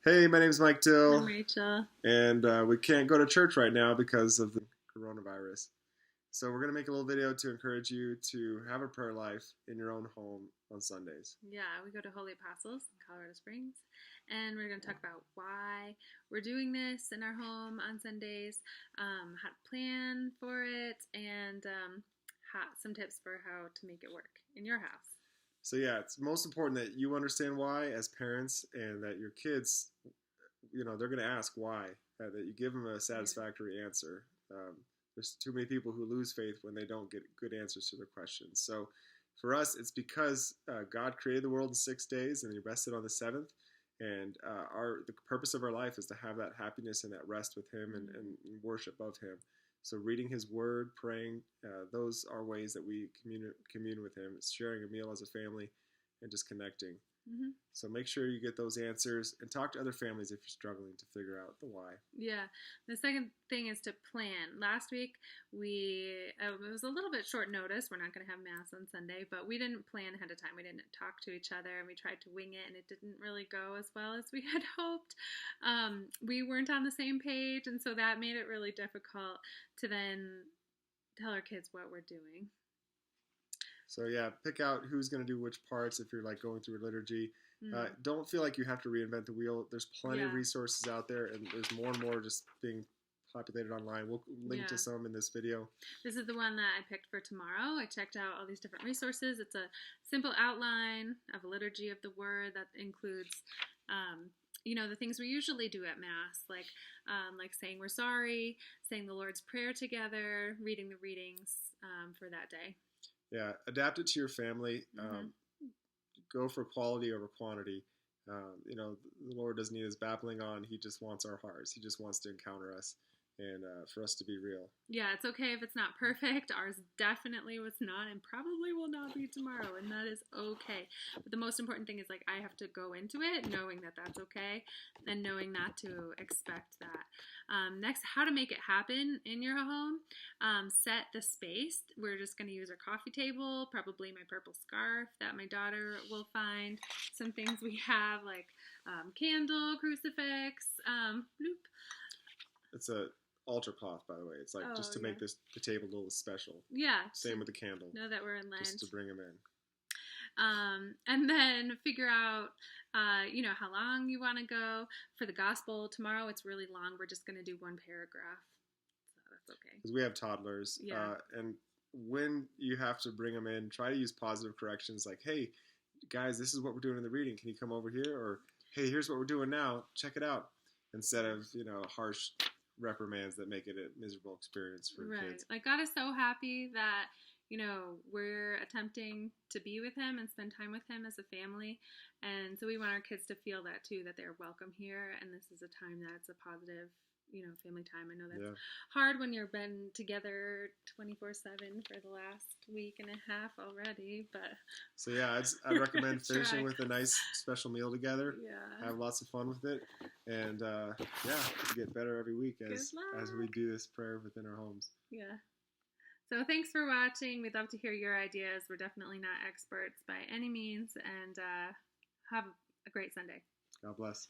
Hey, my name's Mike I'm Dill, Rachel. and we can't go to church right now because of the coronavirus. So we're going to make a little video to encourage you to have a prayer life in your own home on Sundays. Yeah, we go to Holy Apostles in Colorado Springs, and we're going to talk about why we're doing this in our home on Sundays, how to plan for it, and some tips for how to make it work in your house. So yeah, it's most important that you understand why as parents, and that your kids, they're going to ask why, that you give them a satisfactory answer. There's too many people who lose faith when they don't get good answers to their questions. So for us, it's because God created the world in 6 days and He rested on the seventh. And the purpose of our life is to have that happiness and that rest with Him and worship of Him. So reading His Word, praying, those are ways that we commune with Him. It's sharing a meal as a family and just connecting. Mm-hmm. So make sure you get those answers and talk to other families if you're struggling to figure out the why. Yeah. The second thing is to plan. Last week, it was a little bit short notice. We're not going to have Mass on Sunday, but we didn't plan ahead of time. We didn't talk to each other, and we tried to wing it, and it didn't really go as well as we had hoped. We weren't on the same page, and so that made it really difficult to then tell our kids what we're doing. So yeah, pick out who's going to do which parts if you're like going through a liturgy. Don't feel like you have to reinvent the wheel. There's plenty of resources out there, and there's more and more just being populated online. We'll link to some in this video. This is the one that I picked for tomorrow. I checked out all these different resources. It's a simple outline of a liturgy of the Word that includes the things we usually do at Mass, like saying we're sorry, saying the Lord's Prayer together, reading the readings for that day. Yeah, adapt it to your family. Go for quality over quantity. The Lord doesn't need us babbling on. He just wants our hearts. He just wants to encounter us and for us to be real. Yeah, it's okay if it's not perfect. Ours definitely was not and probably will not be tomorrow, and that is okay. But the most important thing is, I have to go into it knowing that that's okay and knowing not to expect that. Next, how to make it happen in your home. Set the space. We're just going to use our coffee table, probably my purple scarf that my daughter will find. Some things we have like candle, crucifix, bloop. It's a altar cloth, by the way. It's just to make the table a little special. Yeah. Same with the candle. Know that we're in Lent. Just to bring them in. And then figure out, how long you want to go. For the gospel tomorrow, it's really long. We're just going to do one paragraph. So that's okay. Because we have toddlers. Yeah. And when you have to bring them in, try to use positive corrections like, hey, guys, this is what we're doing in the reading. Can you come over here? Or, hey, here's what we're doing now. Check it out. Instead of, harsh reprimands that make it a miserable experience for kids. Like, God is so happy that we're attempting to be with Him and spend time with Him as a family, and so we want our kids to feel that too, that they're welcome here, and this is a time that's a positive family time. I know that's hard when you've been together 24/7 for the last week and a half already, but so yeah, I'd recommend finishing with a nice special meal together. Yeah, have lots of fun with it, and get better every week as we do this prayer within our homes. Yeah. So thanks for watching. We'd love to hear your ideas. We're definitely not experts by any means, and have a great Sunday. God bless.